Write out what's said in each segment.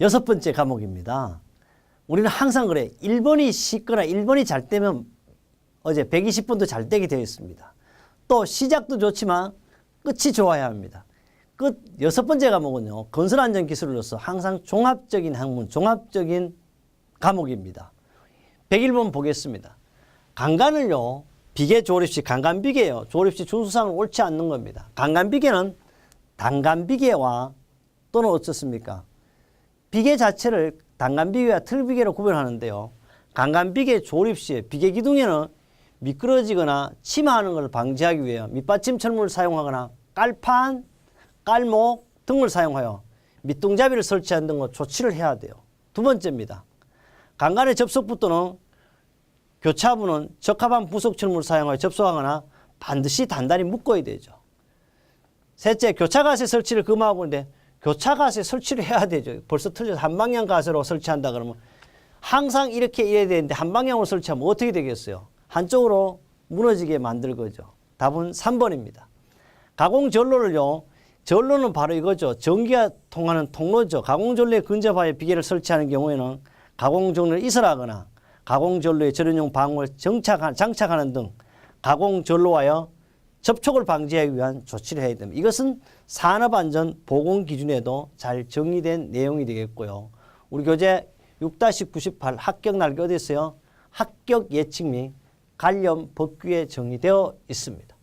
6번째 과목입니다. 우리는 항상 그래. 1번이 쉽거나 1번이 잘 되면 어제 120번도 잘 되게 되어 있습니다. 또 시작도 좋지만 끝이 좋아야 합니다. 끝 6번째 과목은요. 건설안전기술로서 항상 종합적인 학문, 종합적인 과목입니다. 101번 보겠습니다. 강간을요. 비계 조립식, 강간비계요. 조립식 준수사항은 옳지 않는 겁니다. 강간비계는 단간비계와 또는 어떻습니까? 비계 자체를 단간비계와 틀비계로 구별하는데요. 강간비계 조립 시에 비계 기둥에는 미끄러지거나 침하하는 것을 방지하기 위해 밑받침 철문을 사용하거나 깔판, 깔목 등을 사용하여 밑둥잡이를 설치한 등의 조치를 해야 돼요. 두 번째입니다. 강간의 접속부터는 교차부는 적합한 부속 철문을 사용하여 접속하거나 반드시 단단히 묶어야 되죠. 셋째, 교차가세 설치를 금하고 있는데 교차가세 설치를 해야 되죠. 벌써 틀려서 한방향 가세로 설치한다 그러면 항상 이렇게 이래야 되는데 한방향으로 설치하면 어떻게 되겠어요? 한쪽으로 무너지게 만들 거죠. 답은 3번입니다. 가공전로를요. 전로는 바로 이거죠. 전기가 통하는 통로죠. 가공전로에 근접하여 비계를 설치하는 경우에는 가공전로를 이설하거나 가공전로에 절연용 방울을 장착하는 등 가공전로와요. 접촉을 방지하기 위한 조치를 해야 됩니다. 이것은 산업안전보건기준에도 잘 정의된 내용이 되겠고요. 우리 교재 6-98 합격 날개 어디 있어요? 합격 예측 및 관련 법규에 정의되어 있습니다.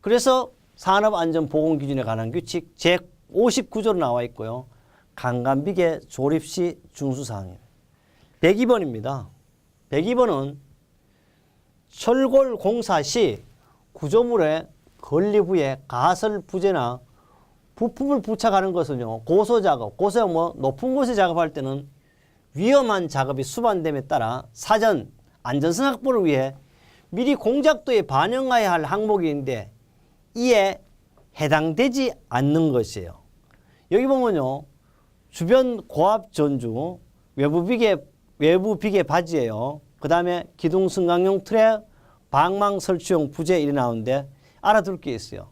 그래서 산업안전보건기준에 관한 규칙 제59조로 나와 있고요. 강간비계 조립시 준수사항입니다. 102번입니다. 102번은 철골 공사 시 구조물의 건립 후에 가설 부재나 부품을 부착하는 것은요. 고소작업, 고소작 높은 곳에 작업할 때는 위험한 작업이 수반됨에 따라 사전 안전성 확보를 위해 미리 공작도에 반영해야 할 항목인데 이에 해당되지 않는 것이에요. 여기 보면요. 주변 고압 전주, 외부 비계 바지예요. 그 다음에 기둥 승강용 틀에 방망 설치용 부재 이리 나오는데 알아둘 게 있어요.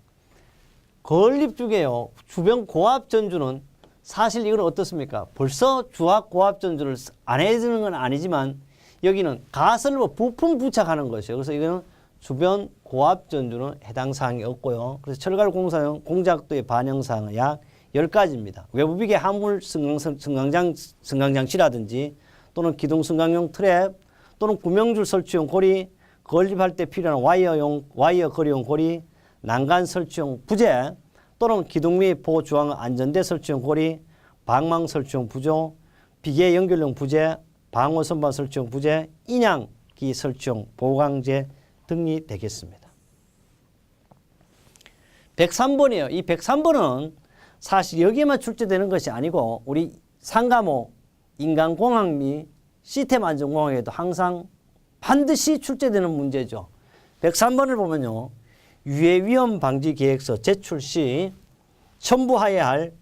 건립 중에요. 주변 고압 전주는 사실 이건 어떻습니까? 벌써 주합 고압 전주를 안 해주는 건 아니지만 여기는 가설로 부품 부착하는 것이에요. 그래서 이거는 주변 고압 전주는 해당 사항이 없고요. 그래서 철갈 공사용 공작도의 반영 사항은 약 10가지입니다. 외부 비계 화물 승강장치라든지 또는 기둥 승강용 트랩 또는 구명줄 설치용 고리, 건립할 때 필요한 와이어 거리용 고리, 난간 설치용 부재 또는 기둥 및 보호 주황 안전대 설치용 고리, 방망 설치용 부조, 비계 연결용 부재, 방호 선반 설치용 부재, 인양기 설치용 보강제 등이 되겠습니다. 103번이에요. 이 103번은 사실 여기에만 출제되는 것이 아니고 우리 상과목 인간공학 및 시스템 안전공학에도 항상 반드시 출제되는 문제죠. 103번을 보면요. 유해위험 방지 계획서 제출 시 첨부해야 할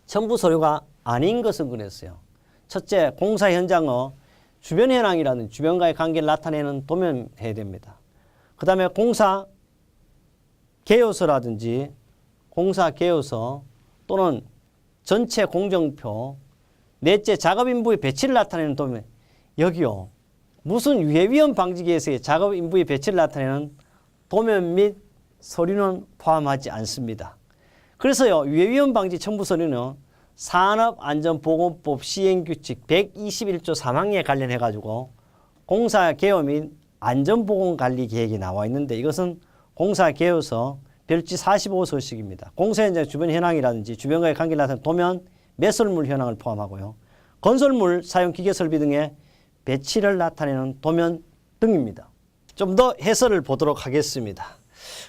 첨부 서류가 아닌 것은 그랬어요. 첫째, 공사 현장의 주변 현황이라든지 주변과의 관계를 나타내는 도면해야 됩니다. 그 다음에 공사 개요서라든지 공사 개요서 또는 전체 공정표, 넷째 작업 인부의 배치를 나타내는 도면. 여기요. 무슨 유해위험 방지 계획서에 작업 인부의 배치를 나타내는 도면 및 서류는 포함하지 않습니다. 그래서요. 유해위험 방지 첨부 서류는 산업안전보건법 시행규칙 121조 3항에 관련해 가지고 공사 개요 및 안전보건관리 계획이 나와 있는데 이것은 공사 개요서 별지 45서식입니다. 공사 현장 주변 현황이라든지 주변과의 관계를 나타내는 도면, 매설물 현황을 포함하고요. 건설물 사용 기계 설비 등의 배치를 나타내는 도면 등입니다. 좀 더 해설을 보도록 하겠습니다.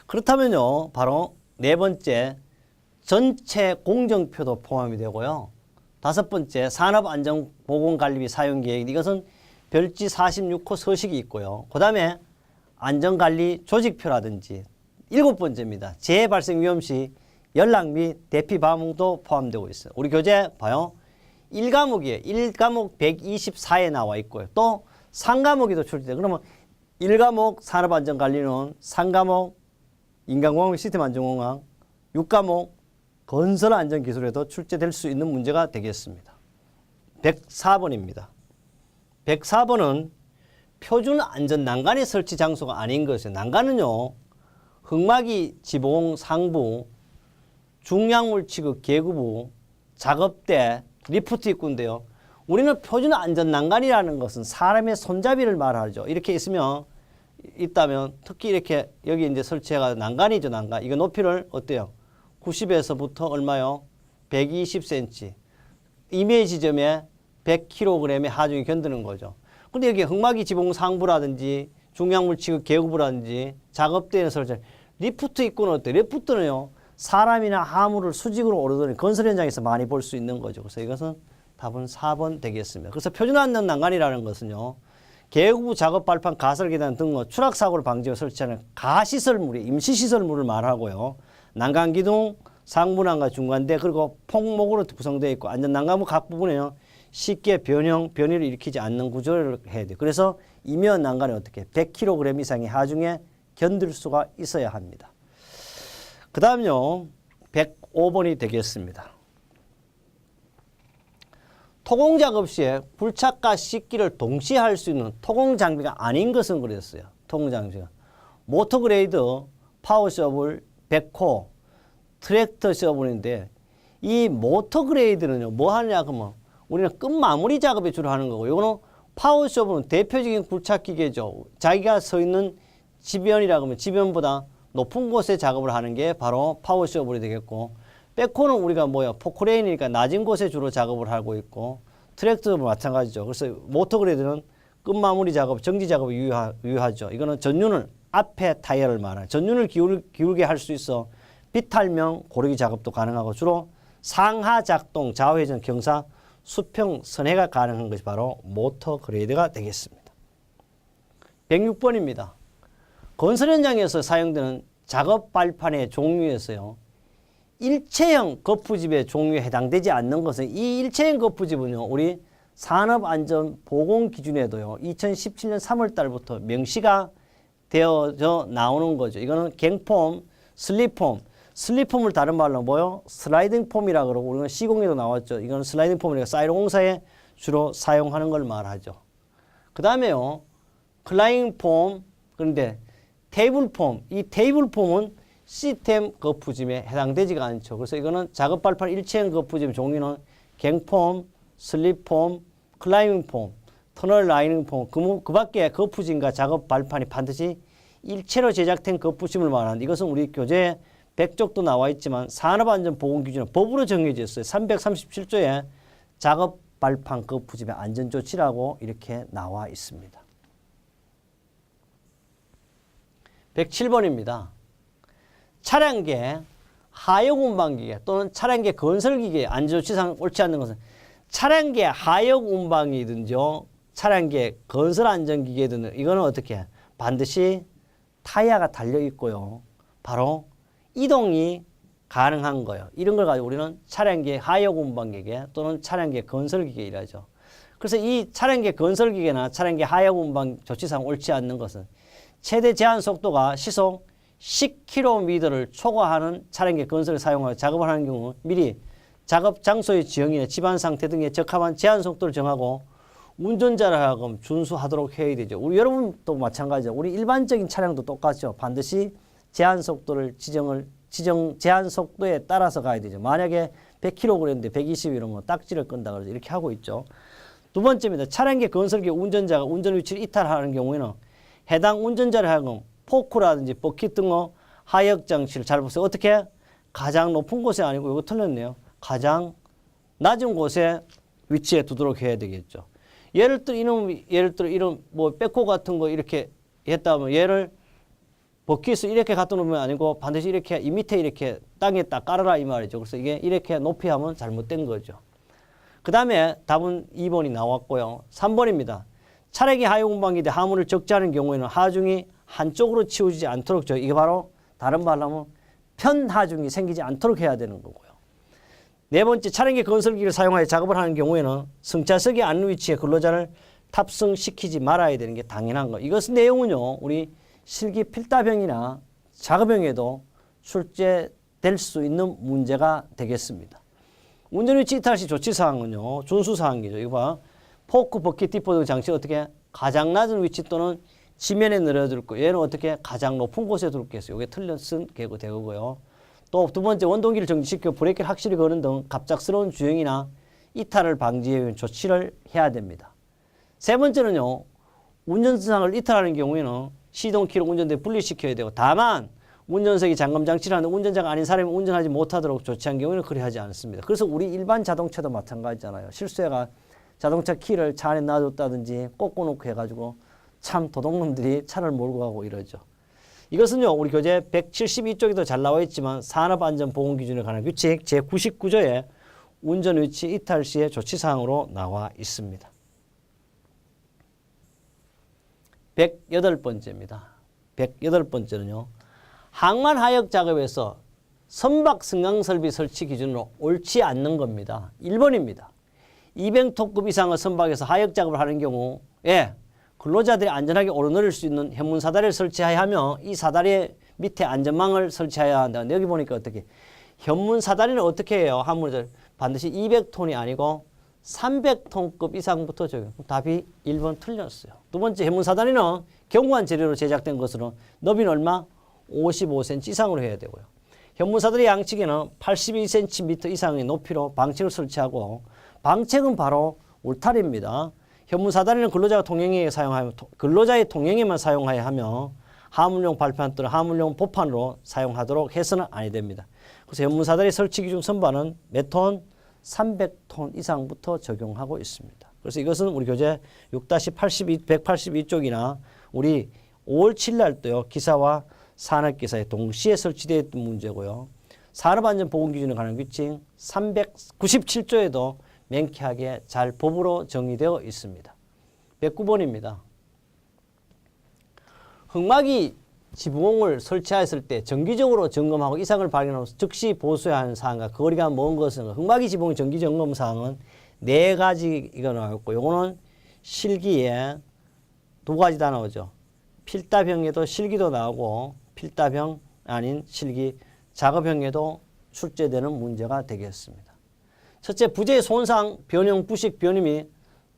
그렇다면요. 바로 네 번째 전체 공정표도 포함이 되고요. 다섯 번째 산업안전보건관리비 사용계획 이것은 별지 46호 서식이 있고요. 그 다음에 안전관리 조직표라든지 일곱 번째입니다. 재발생 위험 시 연락 및 대피 방법도 포함되고 있어요. 우리 교재 봐요. 1과목이에요. 1과목 124에 나와 있고요. 또 3과목에도 출제돼요. 그러면 1과목 산업안전관리는 3과목 인간공학 시스템 안전공학, 6과목 건설 안전 기술에도 출제될 수 있는 문제가 되겠습니다. 104번입니다. 104번은 표준 안전 난간의 설치 장소가 아닌 것이에요. 난간은요, 흙막이 지붕 상부, 중량물 취급 계구부, 작업대, 리프트 입구인데요. 우리는 표준 안전 난간이라는 것은 사람의 손잡이를 말하죠. 이렇게 있다면 특히 이렇게 여기 이제 설치해가 난간이죠, 난간. 이거 높이를 어때요? 90에서부터 얼마요? 120cm. 임의 지점에 100kg의 하중이 견디는 거죠. 근데 여기 흙막이 지붕 상부라든지 중량물 취급 계구부라든지 작업대에 설치 리프트 입구는 어때요? 리프트는요, 사람이나 화물을 수직으로 오르더니 건설 현장에서 많이 볼 수 있는 거죠. 그래서 이것은 답은 4번 되겠습니다. 그래서 표준 안전 난간이라는 것은요, 계구부 작업 발판 가설 계단 등의 추락 사고를 방지하고 설치하는 가시설물이 임시시설물을 말하고요. 난간 기둥, 상부난간 중간대 그리고 폭목으로 구성되어 있고 안전 난간부 각 부분에요, 쉽게 변이를 일으키지 않는 구조를 해야 돼요. 그래서 이면 난간에 어떻게 100kg 이상의 하중에 견딜 수가 있어야 합니다. 그 다음요, 105번이 되겠습니다. 토공 작업 시에 불착과 씻기를 동시에 할 수 있는 토공 장비가 아닌 것은 그랬어요. 토공 장비가 모터그레이드, 파워셔블, 백호, 트랙터 셔블인데 이 모터그레이드는요, 뭐 하느냐 그러면 우리는 끝 마무리 작업에 주로 하는 거고, 이거는 파워셔블은 대표적인 굴착 기계죠. 자기가 서 있는 지변이라고 하면 지변보다 높은 곳에 작업을 하는 게 바로 파워셔블이 되겠고, 백호는 우리가 포크레인이니까 낮은 곳에 주로 작업을 하고 있고, 트랙터도 마찬가지죠. 그래서 모터그레이드는 끝마무리 작업, 정지 작업에 유효하죠. 이거는 전륜을 앞에 타이어를 말하는 전륜을 기울게 할 수 있어 비탈명 고르기 작업도 가능하고, 주로 상하 작동, 좌회전, 경사, 수평, 선회가 가능한 것이 바로 모터그레이드가 되겠습니다. 106번입니다. 건설 현장에서 사용되는 작업 발판의 종류에서요, 일체형 거푸집의 종류에 해당되지 않는 것은, 이 일체형 거푸집은요, 우리 산업안전보건기준에도요 2017년 3월 달부터 명시가 되어져 나오는 거죠. 이거는 갱폼, 슬립폼을 다른 말로 뭐요? 슬라이딩 폼이라 그러고, 우리는 시공에도 나왔죠. 이거는 슬라이딩 폼이니까 사이로 공사에 주로 사용하는 걸 말하죠. 그 다음에요, 클라잉 폼, 그런데 테이블 폼, 이 테이블 폼은 시스템 거푸짐에 해당되지가 않죠. 그래서 이거는 작업 발판 일체형 거푸짐 종류는 갱폼, 슬립폼, 클라이밍 폼, 터널 라이닝 폼, 그 밖에 거푸짐과 작업 발판이 반드시 일체로 제작된 거푸짐을 말하는데, 이것은 우리 교재 100쪽도 나와 있지만 산업안전보건기준은 법으로 정해져 있어요. 337조에 작업 발판 거푸짐의 안전조치라고 이렇게 나와 있습니다. 107번입니다. 차량계 하역 운반기계 또는 차량계 건설기계 안전조치상 옳지 않는 것은, 차량계 하역 운반이든지요, 차량계 건설 안전기계든 이거는 어떻게 반드시 타이어가 달려 있고요, 바로 이동이 가능한 거예요. 이런 걸 가지고 우리는 차량계 하역 운반기계 또는 차량계 건설기계 이라죠. 그래서 이 차량계 건설기계나 차량계 하역 운반 조치상 옳지 않는 것은, 최대 제한 속도가 시속 10km를 초과하는 차량계 건설을 사용하여 작업을 하는 경우 미리 작업 장소의 지형이나 집안 상태 등에 적합한 제한 속도를 정하고 운전자를 하여금 준수하도록 해야 되죠. 우리 여러분도 마찬가지죠. 우리 일반적인 차량도 똑같죠. 반드시 제한 속도를 제한 속도에 따라서 가야 되죠. 만약에 100km인데 120 이러면 딱지를 끈다 그러죠. 이렇게 하고 있죠. 두 번째입니다. 차량계 건설기 운전자가 운전 위치를 이탈하는 경우에는 해당 운전자를 하여금 포크라든지 버킷 등의 하역 장치를 잘 보세요. 어떻게? 가장 높은 곳에 아니고, 이거 틀렸네요. 가장 낮은 곳에 위치해 두도록 해야 되겠죠. 예를 들어 이런 백호 같은 거 이렇게 했다면 얘를 버킷을 이렇게 갖다 놓으면 아니고 반드시 이렇게 이 밑에 이렇게 땅에 딱 깔아라 이 말이죠. 그래서 이게 이렇게 높이 하면 잘못된 거죠. 그 다음에 답은 2번이 나왔고요. 3번입니다. 차량이 하역 운반기대 하물을 적재하는 경우에는 하중이 한쪽으로 치우지지 않도록 이게 바로 다른 말로 하면 편하중이 생기지 않도록 해야 되는 거고요. 네 번째, 차량계 건설기를 사용하여 작업을 하는 경우에는 승차석이 앉는 위치에 근로자를 탑승시키지 말아야 되는 게 당연한 거. 이것은 내용은요, 우리 실기 필답형이나 작업형에도 출제될 될 수 있는 문제가 되겠습니다. 운전위치 이탈 시 조치사항은요. 준수사항이죠. 이거 봐. 포크, 버킷, 디포 등 장치 어떻게 가장 낮은 위치 또는 지면에 내려둘 거. 얘는 어떻게 가장 높은 곳에 둘 게 있어요. 이게 틀렸은 대거고요. 또 두 번째 원동기를 정지시켜 브레이크를 확실히 거는 등 갑작스러운 주행이나 이탈을 방지하기 위한 조치를 해야 됩니다. 세 번째는요. 운전상을 이탈하는 경우에는 시동키를 운전대에 분리시켜야 되고 다만 운전석이 잠금장치를 하는 운전자가 아닌 사람이 운전하지 못하도록 조치한 경우에는 그리 하지 않습니다. 그래서 우리 일반 자동차도 마찬가지잖아요. 실수해가 자동차 키를 차 안에 놔뒀다든지 꽂고놓고 해가지고 참 도둑놈들이 차를 몰고 가고 이러죠. 이것은요. 우리 교재 172쪽에도 잘 나와 있지만 산업안전보건기준에 관한 규칙 제99조에 운전위치 이탈 시의 조치사항으로 나와 있습니다. 108번째입니다. 108번째는요. 항만 하역 작업에서 선박 승강설비 설치 기준으로 옳지 않는 겁니다. 1번입니다. 200톤급 이상의 선박에서 하역 작업을 하는 경우에 근로자들이 안전하게 오르내릴 수 있는 현문 사다리를 설치해야 하며 이 사다리 밑에 안전망을 설치해야 한다. 여기 보니까 어떻게 현문 사다리는 어떻게 해요? 하물을 반드시 200톤이 아니고 300톤급 이상부터 적용. 답이 1번 틀렸어요. 두 번째 현문 사다리는 견고한 재료로 제작된 것으로 너비는 얼마? 55cm 이상으로 해야 되고요. 현문 사다리 양측에는 82cm 이상의 높이로 방책을 설치하고 방책은 바로 울타리입니다. 현문 사다리는 근로자의 통행에만 사용하여야 하며 하물용 발판 또는 하물용 보판으로 사용하도록 해서는 아니 됩니다. 그래서 현문 사다리 설치 기준 선반은 몇 톤? 300톤 이상부터 적용하고 있습니다. 그래서 이것은 우리 교재 6-182쪽이나 우리 5월 7일 날도요. 기사와 산업기사에 동시에 설치되어 있던 문제고요. 산업안전보건기준에 관한 규칙 397조에도 명쾌하게 잘 법으로 정의되어 있습니다. 109번입니다. 흙막이 지붕을 설치했을 때 정기적으로 점검하고 이상을 발견하고 즉시 보수해야 하는 사항과 거리가 먼 것은 흙막이 지붕 정기 점검 사항은 4가지가 나왔고 요거는 실기에 2가지 다 나오죠. 필답형에도 실기도 나오고 필답형 아닌 실기 작업형에도 출제되는 문제가 되겠습니다. 첫째, 부재의 손상, 변형, 부식, 변임이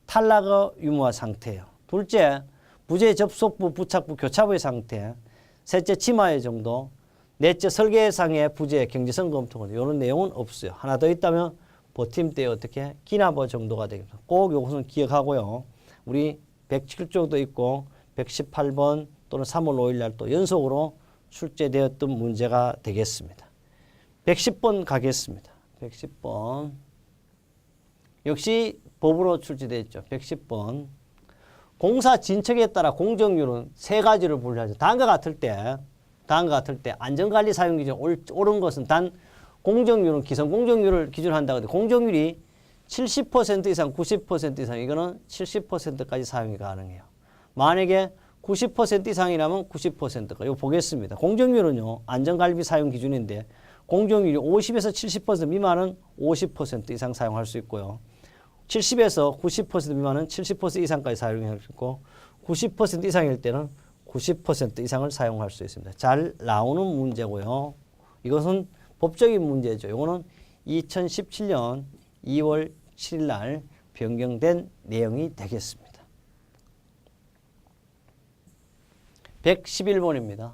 탈락의 유무화 상태예요. 둘째, 부재의 접속부, 부착부, 교차부의 상태. 셋째, 치마의 정도. 넷째, 설계상의 부재, 경제성 검토. 이런 내용은 없어요. 하나 더 있다면 버팀 때 어떻게 기나버 정도가 되겠습니다. 꼭 이것은 기억하고요. 우리 107쪽도 있고 118번 또는 3월 5일 날 또 연속으로 출제되었던 문제가 되겠습니다. 110번 가겠습니다. 110번. 역시 법으로 출제되어 있죠. 110번. 공사 진척에 따라 공정률은 3가지를 분류하죠. 다음과 같을 때 안전관리 사용기준 옳은 것은 단 공정률은 기성 공정률을 기준한다고 하는데 공정률이 70% 이상, 90% 이상 이거는 70%까지 사용이 가능해요. 만약에 90% 이상이라면 90%가 이거 보겠습니다. 공정률은요. 안전관리 사용 기준인데 공정률이 50에서 70% 미만은 50% 이상 사용할 수 있고요. 70에서 90% 미만은 70% 이상까지 사용할 수 있고 90% 이상일 때는 90% 이상을 사용할 수 있습니다. 잘 나오는 문제고요. 이것은 법적인 문제죠. 이거는 2017년 2월 7일 날 변경된 내용이 되겠습니다. 111번입니다.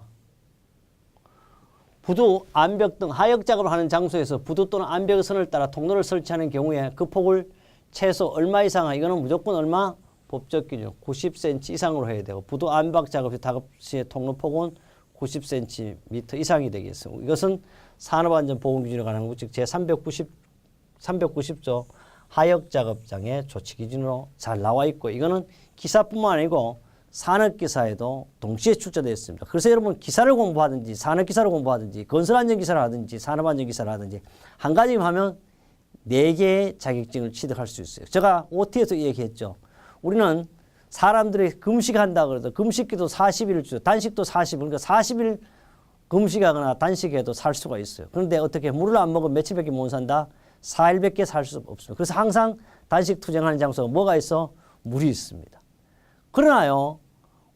부두, 암벽 등 하역 작업을 하는 장소에서 부두 또는 암벽의 선을 따라 통로를 설치하는 경우에 그 폭을 최소 얼마 이상, 이거는 무조건 얼마? 법적 기준 90cm 이상으로 해야 되고 부두 암벽 작업 시의 통로 폭은 90cm 이상이 되겠습니다. 이것은 산업안전보건기준에 관한 규칙 제390조 하역 작업장의 조치 기준으로 잘 나와 있고 이거는 기사뿐만 아니고 산업기사에도 동시에 출제되어 있습니다. 그래서 여러분 기사를 공부하든지 산업기사를 공부하든지 건설안전기사를 하든지 산업안전기사를 하든지 한 가지만 하면 4개의 자격증을 취득할 수 있어요. 제가 OT에서 얘기했죠. 우리는 사람들이 금식한다 그래도 금식기도 40일을 주죠. 단식도 40일. 그러니까 40일 금식하거나 단식해도 살 수가 있어요. 그런데 어떻게 물을 안 먹으면 며칠밖에 못 산다? 4일밖에 살 수 없습니다. 그래서 항상 단식 투쟁하는 장소가 뭐가 있어? 물이 있습니다. 그러나요.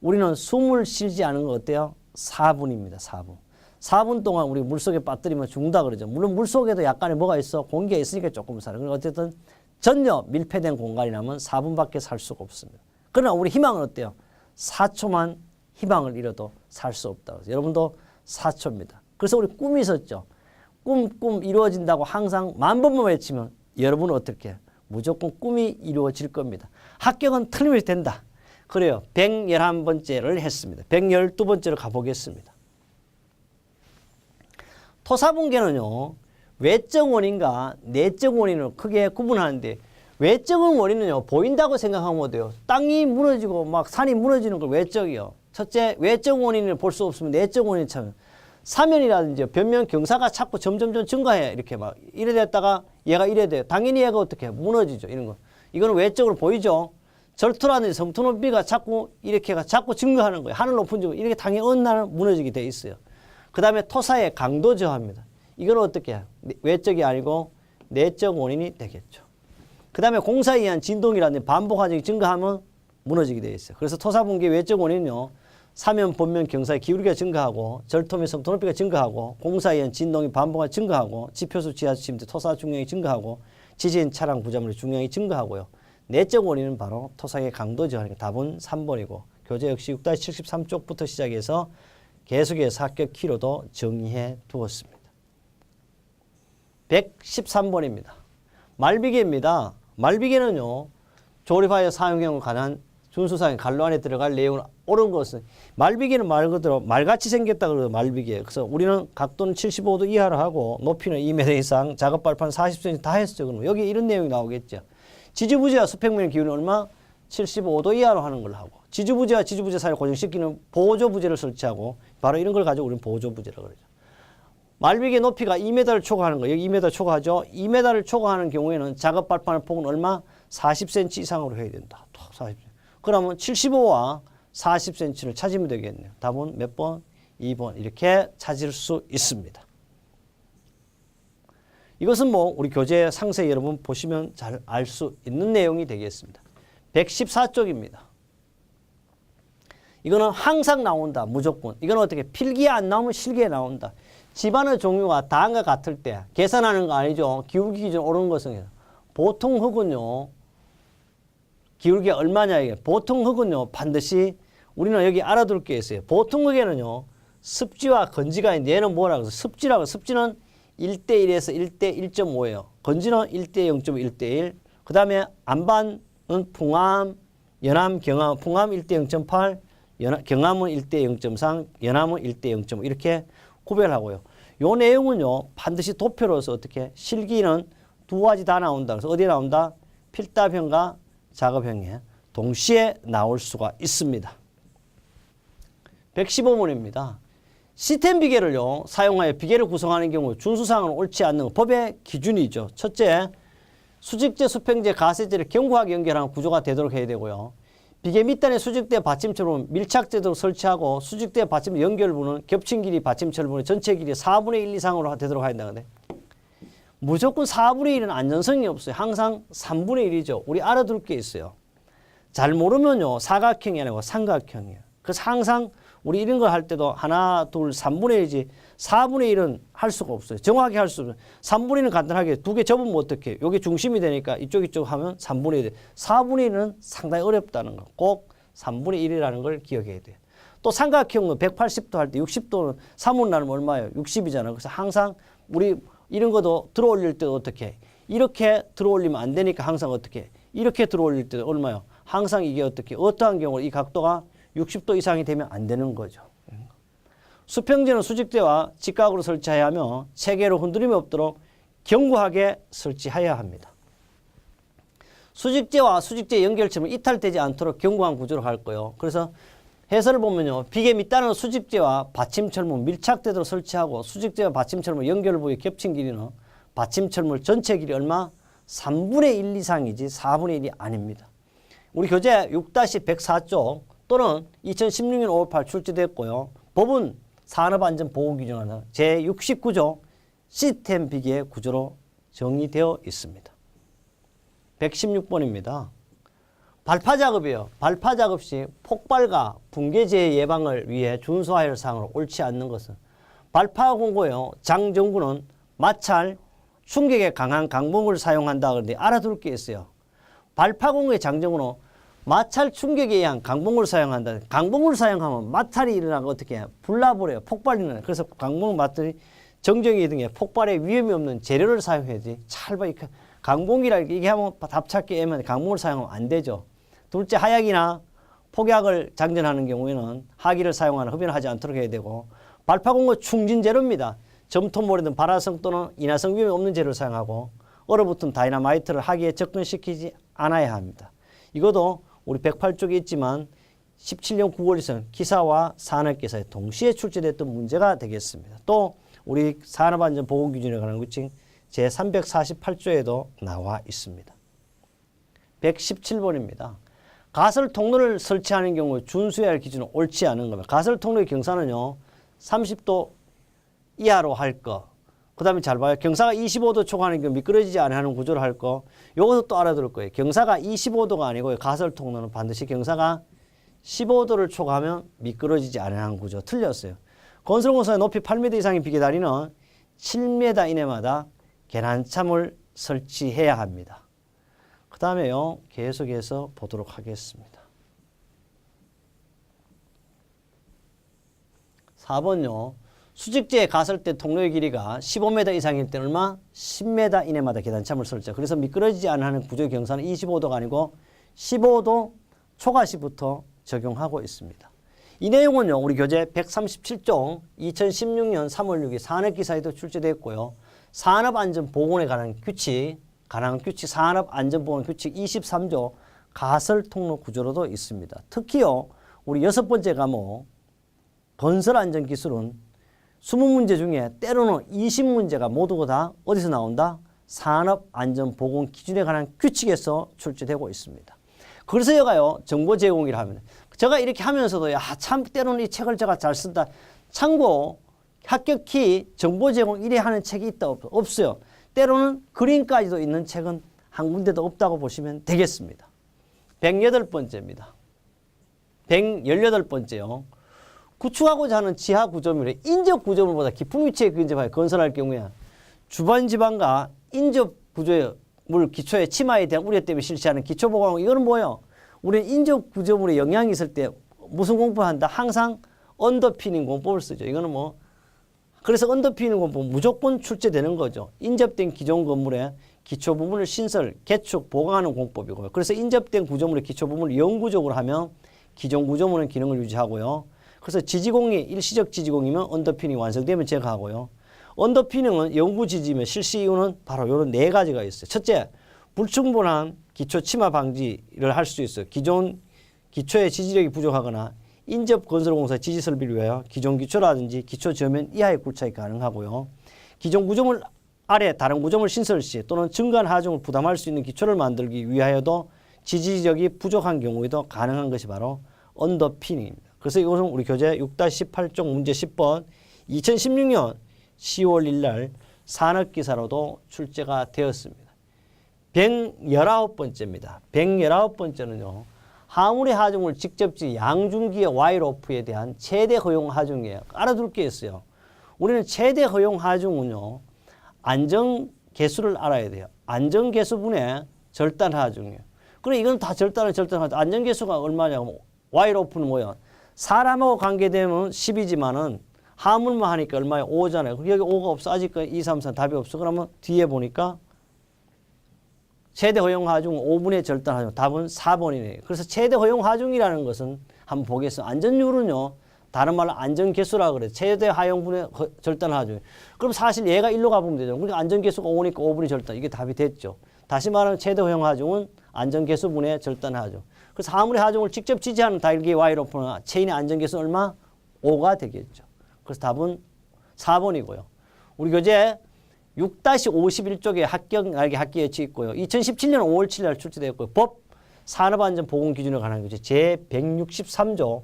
우리는 숨을 쉬지 않은 거 어때요? 4분입니다. 4분. 4분 동안 우리 물속에 빠뜨리면 죽는다 그러죠. 물론 물속에도 약간의 뭐가 있어? 공기가 있으니까 조금 살아요. 그러니까 어쨌든 전혀 밀폐된 공간이라면 4분밖에 살 수가 없습니다. 그러나 우리 희망은 어때요? 4초만 희망을 잃어도 살 수 없다. 여러분도 4초입니다. 그래서 우리 꿈이 있었죠. 꿈 이루어진다고 항상 10,000번만 외치면 여러분은 어떻게 해요? 무조건 꿈이 이루어질 겁니다. 합격은 틀림없이 된다. 그래요. 111번째를 했습니다. 112번째로 가보겠습니다. 토사붕괴는요. 외적 원인과 내적 원인을 크게 구분하는데 외적 원인은요. 보인다고 생각하면 돼요. 땅이 무너지고 막 산이 무너지는 걸 외적이요. 첫째, 외적 원인을 볼 수 없으면 내적 원인을 찾으면 사면이라든지 변면 경사가 자꾸 점점 증가해. 이렇게 막 이래 됐다가 얘가 이래 돼요. 당연히 얘가 어떻게 해? 무너지죠. 이런 거. 이거는 외적으로 보이죠. 절토라든지 성토 높이가 자꾸 이렇게가 자꾸 증가하는 거예요. 하늘 높은 점 이렇게 당연히 어느 날은 무너지게 돼 있어요. 그 다음에 토사의 강도 저하입니다. 이건 어떻게 해요? 외적이 아니고 내적 원인이 되겠죠. 그 다음에 공사에 의한 진동이라든지 반복 화적이 증가하면 무너지게 돼 있어요. 그래서 토사붕괴 외적 원인은요. 사면, 본면, 경사의 기울기가 증가하고 절토 및 성토 높이가 증가하고 공사에 의한 진동이 반복화 증가하고 지표수 지하수침 토사 중량이 증가하고 지진 차량 부자물의 중량이 증가하고요. 내적 원인은 바로 토사의 강도 저하니까 답은 3번이고 교재 역시 6-73쪽부터 시작해서 계속해서 합격 키로도 정의해 두었습니다. 113번입니다. 말비계입니다. 말비계는요. 조립하여 사용형을 관한 준수사항 관로 안에 들어갈 내용은 옳은 것은 말비계는 말 그대로 말같이 생겼다 그래요. 말비계. 그래서 우리는 각도는 75도 이하로 하고 높이는 2m 이상 작업 발판 40cm 다 했죠. 그러면 여기 이런 내용이 나오겠죠. 지지부지와 수평면 기울이는 얼마? 75도 이하로 하는 걸로 하고 지지부지와 지지부지 사이를 고정시키는 보조부재를 설치하고 바로 이런 걸 가지고 우리는 보조부재라고 그러죠. 말비계 높이가 2m를 초과하는 거 여기 2m 초과하죠. 2m를 초과하는 경우에는 작업 발판의 폭은 얼마? 40cm 이상으로 해야 된다. 40cm. 그러면 75와 40cm를 찾으면 되겠네요. 답은 몇 번? 2번 이렇게 찾을 수 있습니다. 이것은 뭐 우리 교재 상세 여러분 보시면 잘 알 수 있는 내용이 되겠습니다. 114쪽입니다. 이거는 항상 나온다. 무조건. 이건 어떻게 필기에 안 나오면 실기에 나온다. 집안의 종류가 다음과 같을 때 계산하는 거 아니죠. 기울기 기준 옳은 것은 보통 흙은요. 기울기가 얼마냐 이게. 보통 흙은요. 반드시 우리는 여기 알아둘 게 있어요. 보통 흙에는요. 습지와 건지가 있는데 얘는 뭐라고 해서 습지라고. 습지는 1대1에서 1대 1.5예요. 건지는 1대 0.5, 1대 1. 그 다음에 안반은 풍암, 연암, 경암. 풍암 1대 0.8, 경암은 1대 0.3, 연암은 1대 0.5 이렇게 구별하고요. 요 내용은요. 반드시 도표로서 어떻게 실기는 두 가지 다 나온다. 그래서 어디에 나온다? 필답형과 작업형에 동시에 나올 수가 있습니다. 115번입니다. 시스템 비계를요. 사용하여 비계를 구성하는 경우 준수사항은 옳지 않는 법의 기준이죠. 첫째, 수직재, 수평재, 가세재를 견고하게 연결하는 구조가 되도록 해야 되고요. 비계 밑단에 수직대 받침철은 밀착제도로 설치하고 수직대 받침 연결부는 겹친 길이 받침철분의 전체 길이 4분의 1 이상으로 되도록 해야 되는데 무조건 4분의 1은 안전성이 없어요. 항상 3분의 1이죠. 우리 알아둘 게 있어요. 잘 모르면요. 사각형이 아니고 삼각형이에요. 그래서 항상 우리 이런 걸 할 때도 하나, 둘, 3분의 1이지 4분의 1은 할 수가 없어요. 정확히 할 수 없어요. 3분의 1은 간단하게 두 개 접으면 어떻게 해요? 여기 중심이 되니까 이쪽 하면 3분의 1. 4분의 1은 상당히 어렵다는 거. 꼭 3분의 1이라는 걸 기억해야 돼요. 또 삼각형은 180도 할 때 60도는 3분 나누면 얼마예요? 60이잖아요. 그래서 항상 우리 이런 것도 들어 올릴 때도 어떻게 해? 이렇게 들어 올리면 안 되니까 항상 어떻게 해? 이렇게 들어 올릴 때도 얼마요? 항상 이게 어떻게 어떠한 경우로 이 각도가 60도 이상이 되면 안 되는 거죠. 수평재는 수직대와 직각으로 설치해야 하며 체계로 흔들림이 없도록 견고하게 설치해야 합니다. 수직재와 수직재 연결점은 이탈되지 않도록 견고한 구조로 할 거예요. 그래서 해설을 보면요. 비계 밑단은 수직재와 받침철문 밀착되도록 설치하고 수직재와 받침철문 연결부의 겹친 길이는 받침철문 전체 길이 얼마? 3분의 1 이상이지 4분의 1이 아닙니다. 우리 교재 6-104쪽 또는 2016년 5.8 출제됐고요. 법은 산업안전보호규정하는 제69조 시스템 비계 구조로 정의되어 있습니다. 116번입니다. 발파작업이에요. 발파작업 시 폭발과 붕괴 재해 예방을 위해 준수하여야 할 사항으로 옳지 않는 것은 발파공고요. 장정구는 마찰, 충격에 강한 강봉을 사용한다. 그런데 알아둘 게 있어요. 발파공고의 장정구는 마찰 충격에 의한 강봉을 사용한다. 강봉을 사용하면 마찰이 일어나고 어떻게 해요? 불나버려요. 폭발이 일어나요. 그래서 강봉 마찰이 정전기 등의 폭발에 위험이 없는 재료를 사용해야지. 잘 봐. 강봉이라 이게 하면 답찾기 애매한데 강봉을 사용하면 안 되죠. 둘째, 하약이나 폭약을 장전하는 경우에는 하기를 사용하는 흡연을 하지 않도록 해야 되고, 발파공고 충진 재료입니다. 점토모래 등 발화성 또는 인화성 위험이 없는 재료를 사용하고, 얼어붙은 다이너마이트를 하기에 접근시키지 않아야 합니다. 이것도 우리 108쪽에 있지만 17년 9월에서는 기사와 산업기사에 동시에 출제됐던 문제가 되겠습니다. 또 우리 산업안전보건기준에 관한 규칙 제348조에도 나와 있습니다. 117번입니다. 가설 통로를 설치하는 경우 준수해야 할 기준은 옳지 않은 겁니다. 가설 통로의 경사는요, 30도 이하로 할 거. 그 다음에 잘 봐요. 경사가 25도 초과하는 경우 미끄러지지 않는 구조를 할 거. 요것도 또 알아둘 거예요. 경사가 25도가 아니고 가설 통로는 반드시 경사가 15도를 초과하면 미끄러지지 않는 구조. 틀렸어요. 건설공사의 높이 8m 이상의 비계다리는 7m 이내마다 계란참을 설치해야 합니다. 그 다음에요, 계속해서 보도록 하겠습니다. 4번요. 수직지에 가설대 통로의 길이가 15m 이상일 때는 얼마? 10m 이내마다 계단참을 설치. 그래서 미끄러지지 않는 구조의 경사는 25도가 아니고 15도 초과시부터 적용하고 있습니다. 이 내용은요, 우리 교재 137종 2016년 3월 6일 산업기사에도 출제됐고요. 산업안전보건에 관한 규칙, 산업안전보건 규칙 23조 가설통로 구조로도 있습니다. 특히요, 우리 6번째 과목 건설안전기술은 20문제 중에 때로는 20문제가 모두가 다 어디서 나온다? 산업안전보건 기준에 관한 규칙에서 출제되고 있습니다. 그래서 여가요, 정보 제공이라 합니다. 제가 이렇게 하면서도 참 때로는 이 책을 제가 잘 쓴다. 참고 합격히 정보 제공 이래 하는 책이 있다 없어요. 때로는 그림까지도 있는 책은 한 군데도 없다고 보시면 되겠습니다. 108번째입니다. 118번째요. 구축하고자 하는 지하 구조물이 인접 구조물보다 깊은 위치에 근접하여 건설할 경우에 주변 지방과 인접 구조물 기초의 침하에 대한 우려 때문에 실시하는 기초보강. 이거는 뭐예요? 우리는 인접 구조물에 영향이 있을 때 무슨 공부한다? 항상 언더피닝 공법을 쓰죠. 이거는 뭐 그래서 언더피닝 공법 무조건 출제되는 거죠. 인접된 기존 건물의 기초 부분을 신설, 개축, 보강하는 공법이고요. 그래서 인접된 구조물의 기초 부분을 영구적으로 하면 기존 구조물은 기능을 유지하고요. 그래서 지지공이 일시적 지지공이면 언더피닝이 완성되면 제거하고요. 언더피닝은 영구 지지면 실시 이유는 바로 이런 네 가지가 있어요. 첫째, 불충분한 기초 침하 방지를 할 수 있어요. 기존 기초의 지지력이 부족하거나 인접 건설공사 지지 설비를 위하여 기존 기초라든지 기초 저면 이하의 굴착이 가능하고요. 기존 구조물 아래 다른 구조물 신설 시 또는 증가한 하중을 부담할 수 있는 기초를 만들기 위하여도 지지력이 부족한 경우에도 가능한 것이 바로 언더피닝입니다. 그래서 이것은 우리 교재 6-18종 문제 10번 2016년 10월 1일 날 산업기사로도 출제가 되었습니다. 119번째입니다. 119번째는요. 하물의 하중을 직접지 양중기의 와이로프에 대한 최대 허용 하중이에요. 알아둘 게 있어요. 우리는 최대 허용 하중은요. 안정 개수를 알아야 돼요. 안정 개수분의 절단 하중이에요. 그래 이건 다 절단 하중. 안정 개수가 얼마냐고. 와이로프는 뭐예요? 사람하고 관계되면 10이지만은 하물만 하니까 얼마예요? 5잖아요. 여기 5가 없어. 아직까지 2, 3, 4 답이 없어. 그러면 뒤에 보니까 최대 허용 하중 5분의 절단 하중. 답은 4번이네요. 그래서 최대 허용 하중이라는 것은 한번 보겠습니다. 안전율은요. 다른 말로 안전개수라고 그래요. 최대 하용분의 절단 하중. 그럼 사실 얘가 1로 가보면 되죠. 그러니까 안전개수가 5니까 5분의 절단. 이게 답이 됐죠. 다시 말하면 최대 허용 하중은 안전개수분의 절단 하중. 그래서 하물의 하중을 직접 지지하는 달기 와이로프는 체인의 안전개수는 얼마? 5가 되겠죠. 그래서 답은 4번이고요. 우리 교재 6-51쪽에 합격 예치 있고요. 2017년 5월 7일 날 출제되었고요. 법 산업안전보건기준에 관한 교재 제163조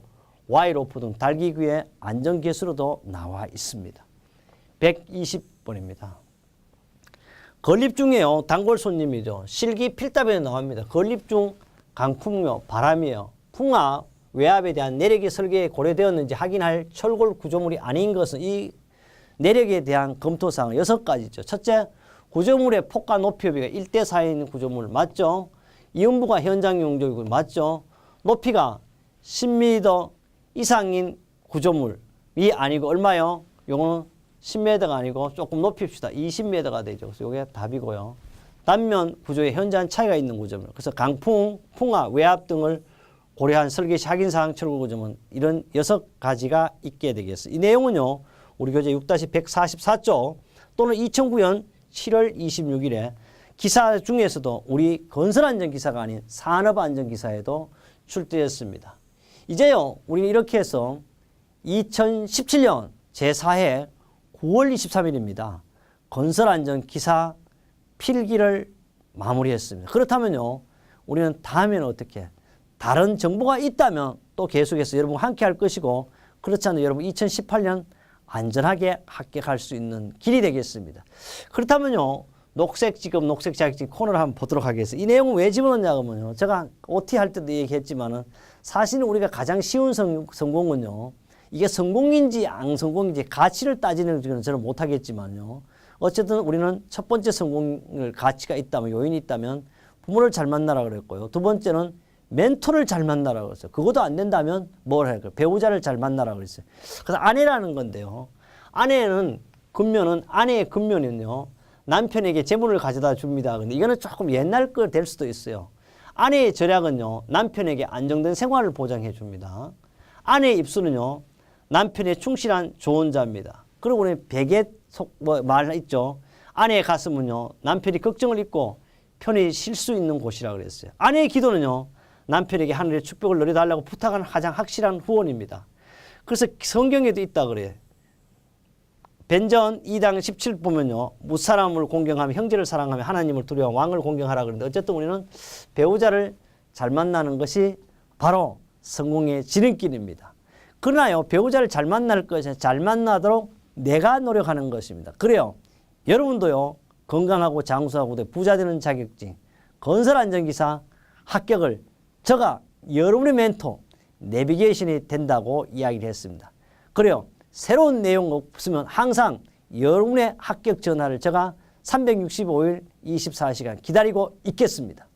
와이로프 등 달기구의 안전개수로도 나와 있습니다. 120번입니다. 건립 중에요. 단골 손님이죠. 실기 필답에 나옵니다. 건립 중 강풍요, 바람이요, 풍압, 외압에 대한 내력의 설계에 고려되었는지 확인할 철골 구조물이 아닌 것은 이 내력에 대한 검토사항 6가지죠. 첫째, 구조물의 폭과 높이 비가 1대4인 구조물 맞죠? 이음부가 현장 용적이고 맞죠? 높이가 10m 이상인 구조물이 아니고 얼마요? 요거는 10m가 아니고 조금 높입시다. 20m가 되죠. 그래서 요게 답이고요. 단면 구조에 현저한 차이가 있는 구조물. 그래서 강풍, 풍화, 외압 등을 고려한 설계 시 확인사항 철거 구조물은 이런 6가지가 있게 되겠어요. 이 내용은요. 우리 교재 6-144조 또는 2009년 7월 26일에 기사 중에서도 우리 건설안전기사가 아닌 산업안전기사에도 출제했습니다. 이제요. 우리는 이렇게 해서 2017년 제4회 9월 23일입니다. 건설안전기사 필기를 마무리했습니다. 그렇다면요. 우리는 다음에는 어떻게 다른 정보가 있다면 또 계속해서 여러분 함께 할 것이고 그렇지 않으면 여러분 2018년 안전하게 합격할 수 있는 길이 되겠습니다. 그렇다면요. 녹색지급, 녹색자격증 코너를 한번 보도록 하겠습니다. 이 내용은 왜 집어넣냐 하면요. 제가 OT 할 때도 얘기했지만은 사실은 우리가 가장 쉬운 성공은요. 이게 성공인지 안 성공인지 가치를 따지는 것은 저는 못하겠지만요. 어쨌든 우리는 첫 번째 성공을 가치가 있다면 요인이 있다면 부모를 잘 만나라 그랬고요. 두 번째는 멘토를 잘 만나라 그랬어요. 그것도 안 된다면 뭘 할까요? 배우자를 잘 만나라 그랬어요. 그래서 아내라는 건데요. 아내의 근면은요. 남편에게 재물을 가져다 줍니다. 근데 이거는 조금 옛날 거 될 수도 있어요. 아내의 절약은요. 남편에게 안정된 생활을 보장해 줍니다. 아내의 입술은요. 남편의 충실한 조언자입니다. 그리고 우리 베개 말 있죠. 아내의 가슴은요. 남편이 걱정을 잊고 편히 쉴 수 있는 곳이라 그랬어요. 아내의 기도는요. 남편에게 하늘의 축복을 누려달라고 부탁하는 가장 확실한 후원입니다. 그래서 성경에도 있다 그래요. 벤전 2장 17 보면요. 무사람을 공경하며 형제를 사랑하며 하나님을 두려워 왕을 공경하라 그러는데 어쨌든 우리는 배우자를 잘 만나는 것이 바로 성공의 지름길입니다. 그러나요. 배우자를 잘 만날 것이 잘 만나도록 내가 노력하는 것입니다. 그래요. 여러분도요. 건강하고 장수하고 부자 되는 자격증 건설안전기사 합격을 제가 여러분의 멘토 내비게이션이 된다고 이야기를 했습니다. 그래요. 새로운 내용 없으면 항상 여러분의 합격 전화를 제가 365일 24시간 기다리고 있겠습니다.